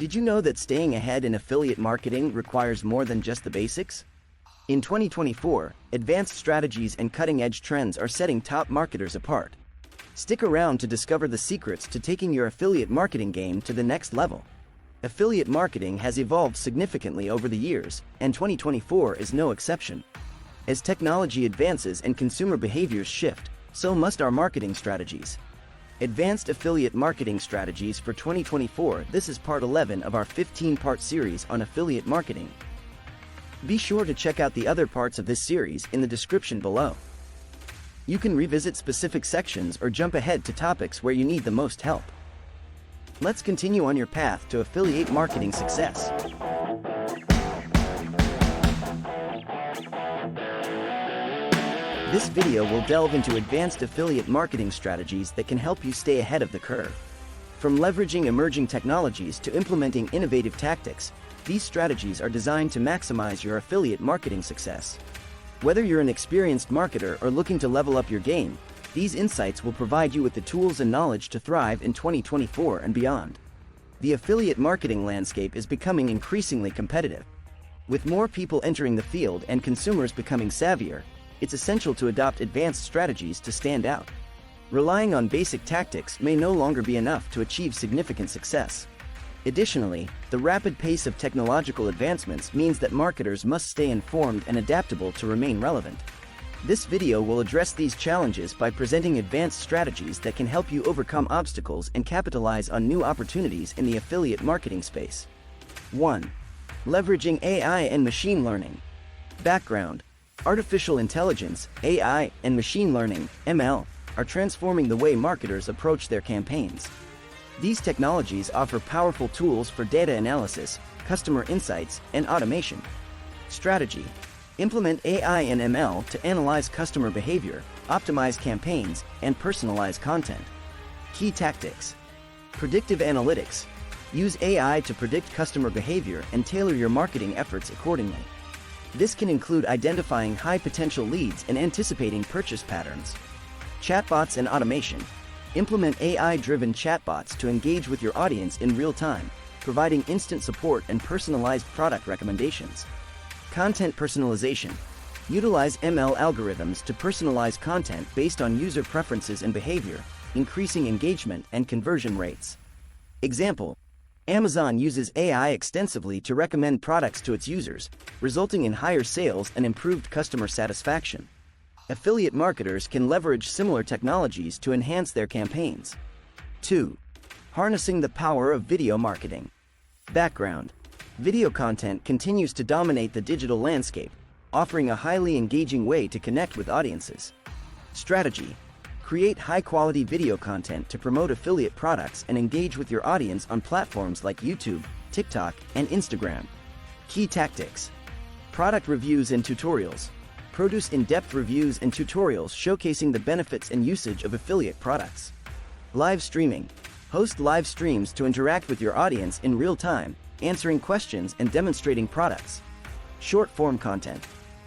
Did you know that staying ahead in affiliate marketing requires more than just the basics? In 2024, advanced strategies and cutting-edge trends are setting top marketers apart. Stick around to discover the secrets to taking your affiliate marketing game to the next level. Affiliate marketing has evolved significantly over the years, and 2024 is no exception. As technology advances and consumer behaviors shift, so must our marketing strategies. Advanced Affiliate Marketing Strategies for 2024. This is part 11 of our 15-part series on affiliate marketing. Be sure to check out the other parts of this series in the description below. You can revisit specific sections or jump ahead to topics where you need the most help. Let's continue on your path to affiliate marketing success. This video will delve into advanced affiliate marketing strategies that can help you stay ahead of the curve. From leveraging emerging technologies to implementing innovative tactics, these strategies are designed to maximize your affiliate marketing success. Whether you're an experienced marketer or looking to level up your game, these insights will provide you with the tools and knowledge to thrive in 2024 and beyond. The affiliate marketing landscape is becoming increasingly competitive. With more people entering the field and consumers becoming savvier, it's essential to adopt advanced strategies to stand out. Relying on basic tactics may no longer be enough to achieve significant success. Additionally, the rapid pace of technological advancements means that marketers must stay informed and adaptable to remain relevant. This video will address these challenges by presenting advanced strategies that can help you overcome obstacles and capitalize on new opportunities in the affiliate marketing space. 1. Leveraging AI and machine learning. Background: Artificial intelligence, AI, and machine learning, ML, are transforming the way marketers approach their campaigns. These technologies offer powerful tools for data analysis, customer insights, and automation. Strategy: implement AI and ML to analyze customer behavior, optimize campaigns, and personalize content. Key tactics: predictive analytics. Use AI to predict customer behavior and tailor your marketing efforts accordingly. This can include identifying high-potential leads and anticipating purchase patterns. Chatbots and automation. Implement AI-driven chatbots to engage with your audience in real time, providing instant support and personalized product recommendations. Content personalization. Utilize ML algorithms to personalize content based on user preferences and behavior, increasing engagement and conversion rates. Example: Amazon uses AI extensively to recommend products to its users, resulting in higher sales and improved customer satisfaction. Affiliate marketers can leverage similar technologies to enhance their campaigns. 2. Harnessing the power of video marketing. Background: video content continues to dominate the digital landscape, offering a highly engaging way to connect with audiences. Strategy: create high-quality video content to promote affiliate products and engage with your audience on platforms like YouTube, TikTok, and Instagram. Key tactics: product reviews and tutorials. Produce in-depth reviews and tutorials showcasing the benefits and usage of affiliate products. Live streaming. Host live streams to interact with your audience in real time, answering questions and demonstrating products. Short-form content.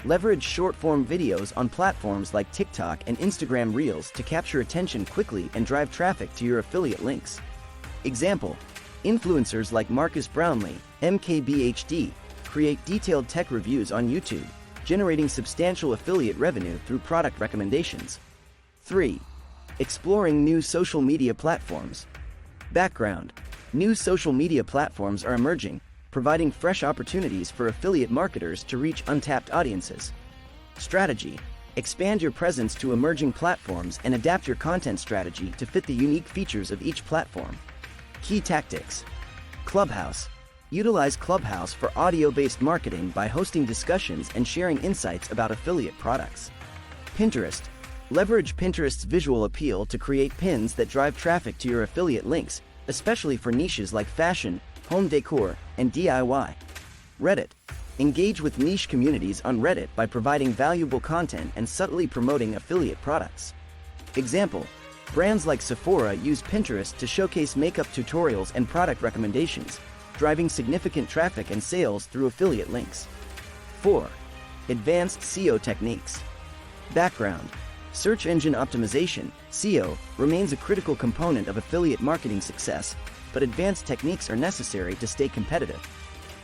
Leverage short-form videos on platforms like TikTok and Instagram Reels to capture attention quickly and drive traffic to your affiliate links. Example: influencers like Marcus Brownlee, MKBHD, create detailed tech reviews on YouTube, generating substantial affiliate revenue through product recommendations. 3. Exploring new social media platforms. Background: new social media platforms are emerging, providing fresh opportunities for affiliate marketers to reach untapped audiences. Strategy: expand your presence to emerging platforms and adapt your content strategy to fit the unique features of each platform. Key tactics: Clubhouse. Utilize Clubhouse for audio-based marketing by hosting discussions and sharing insights about affiliate products. Pinterest. Leverage Pinterest's visual appeal to create pins that drive traffic to your affiliate links, especially for niches like fashion, home decor, and DIY. Reddit. Engage with niche communities on Reddit by providing valuable content and subtly promoting affiliate products. Example: brands like Sephora use Pinterest to showcase makeup tutorials and product recommendations, driving significant traffic and sales through affiliate links. 4. Advanced SEO techniques. Background: search engine optimization, SEO, remains a critical component of affiliate marketing success, but advanced techniques are necessary to stay competitive.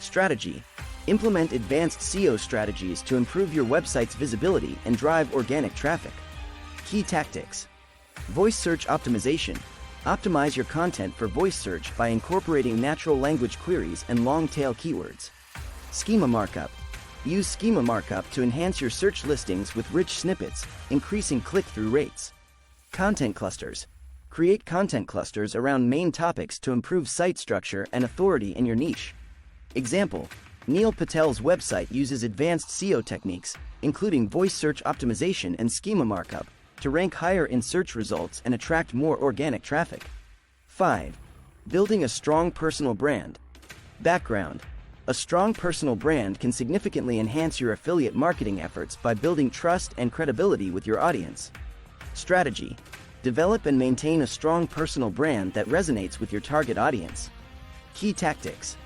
Strategy: implement advanced SEO strategies to improve your website's visibility and drive organic traffic. Key tactics: voice search optimization. Optimize your content for voice search by incorporating natural language queries and long-tail keywords. Schema markup. Use schema markup to enhance your search listings with rich snippets, increasing click-through rates. Content clusters. Create content clusters around main topics to improve site structure and authority in your niche. Example: Neil Patel's website uses advanced SEO techniques, including voice search optimization and schema markup, to rank higher in search results and attract more organic traffic. 5. Building a strong personal brand. Background: a strong personal brand can significantly enhance your affiliate marketing efforts by building trust and credibility with your audience. Strategy: develop and maintain a strong personal brand that resonates with your target audience. Key tactics: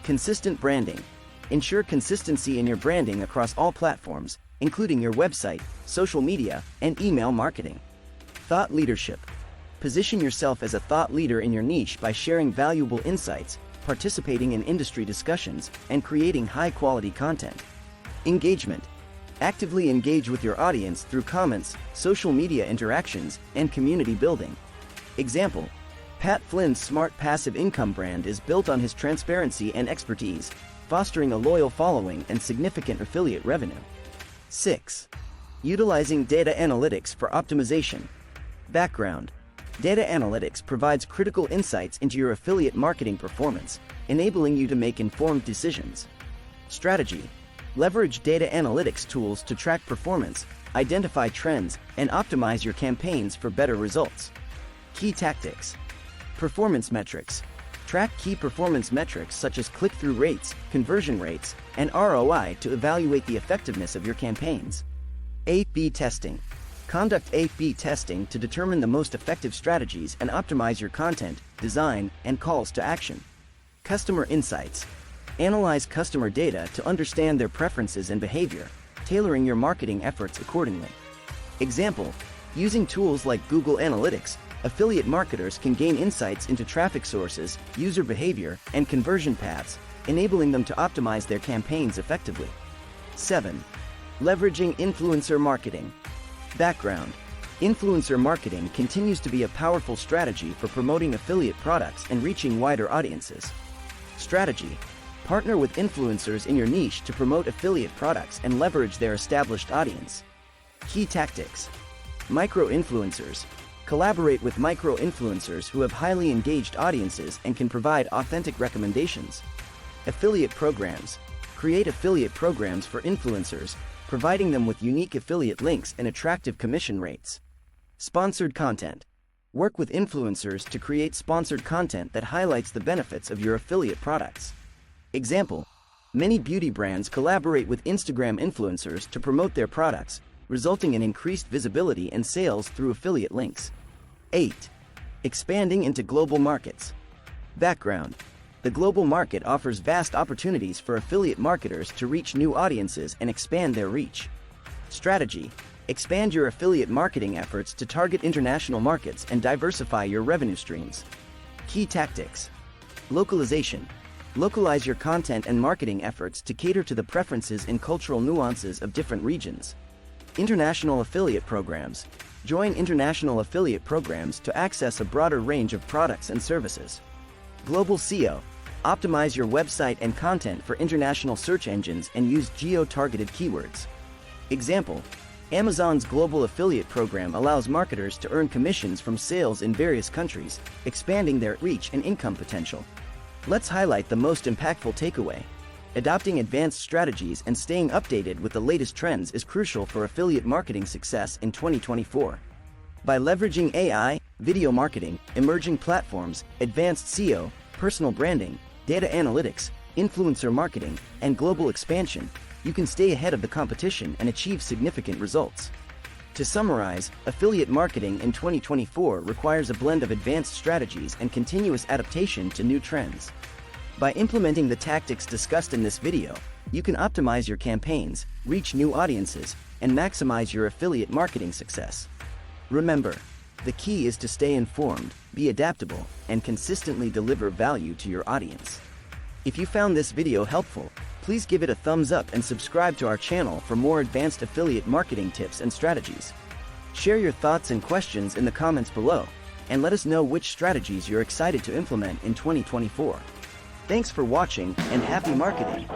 consistent branding. Ensure consistency in your branding across all platforms, including your website, social media, and email marketing. Thought leadership. Position yourself as a thought leader in your niche by sharing valuable insights, participating in industry discussions, and creating high-quality content. Engagement. Actively engage with your audience through comments, social media interactions, and community building. Example: Pat Flynn's smart passive income brand is built on his transparency and expertise, fostering a loyal following and significant affiliate revenue. 6. Utilizing data analytics for optimization. Background: data analytics provides critical insights into your affiliate marketing performance, enabling you to make informed decisions. Strategy: leverage data analytics tools to track performance, identify trends, and optimize your campaigns for better results. Key tactics: performance metrics. Track key performance metrics such as click-through rates, conversion rates, and ROI to evaluate the effectiveness of your campaigns. A/B testing. Conduct A/B testing to determine the most effective strategies and optimize your content, design, and calls to action. Customer insights. Analyze customer data to understand their preferences and behavior, tailoring your marketing efforts accordingly. Example: using tools like Google Analytics, affiliate marketers can gain insights into traffic sources, user behavior, and conversion paths, enabling them to optimize their campaigns effectively. 7. Leveraging influencer marketing. Background: influencer marketing continues to be a powerful strategy for promoting affiliate products and reaching wider audiences. Strategy: partner with influencers in your niche to promote affiliate products and leverage their established audience. Key tactics: micro-influencers. Collaborate with micro-influencers who have highly engaged audiences and can provide authentic recommendations. Affiliate programs. Create affiliate programs for influencers, providing them with unique affiliate links and attractive commission rates. Sponsored content. Work with influencers to create sponsored content that highlights the benefits of your affiliate products. Example: many beauty brands collaborate with Instagram influencers to promote their products, resulting in increased visibility and sales through affiliate links. 8. Expanding into global markets. Background: the global market offers vast opportunities for affiliate marketers to reach new audiences and expand their reach. Strategy: expand your affiliate marketing efforts to target international markets and diversify your revenue streams. Key tactics: localization. Localize your content and marketing efforts to cater to the preferences and cultural nuances of different regions. International affiliate programs. Join international affiliate programs to access a broader range of products and services. Global SEO. Optimize your website and content for international search engines and use geo-targeted keywords. Example: Amazon's global affiliate program allows marketers to earn commissions from sales in various countries, expanding their reach and income potential. Let's highlight the most impactful takeaway. Adopting advanced strategies and staying updated with the latest trends is crucial for affiliate marketing success in 2024. By leveraging AI, video marketing, emerging platforms, advanced SEO, personal branding, data analytics, influencer marketing, and global expansion, you can stay ahead of the competition and achieve significant results. To summarize, affiliate marketing in 2024 requires a blend of advanced strategies and continuous adaptation to new trends. By implementing the tactics discussed in this video, you can optimize your campaigns, reach new audiences, and maximize your affiliate marketing success. Remember, The key is to stay informed, be adaptable, and consistently deliver value to your audience. If you found this video helpful, please give it a thumbs up and subscribe to our channel for more advanced affiliate marketing tips and strategies. Share your thoughts and questions in the comments below, and let us know which strategies you're excited to implement in 2024. Thanks for watching, and happy marketing!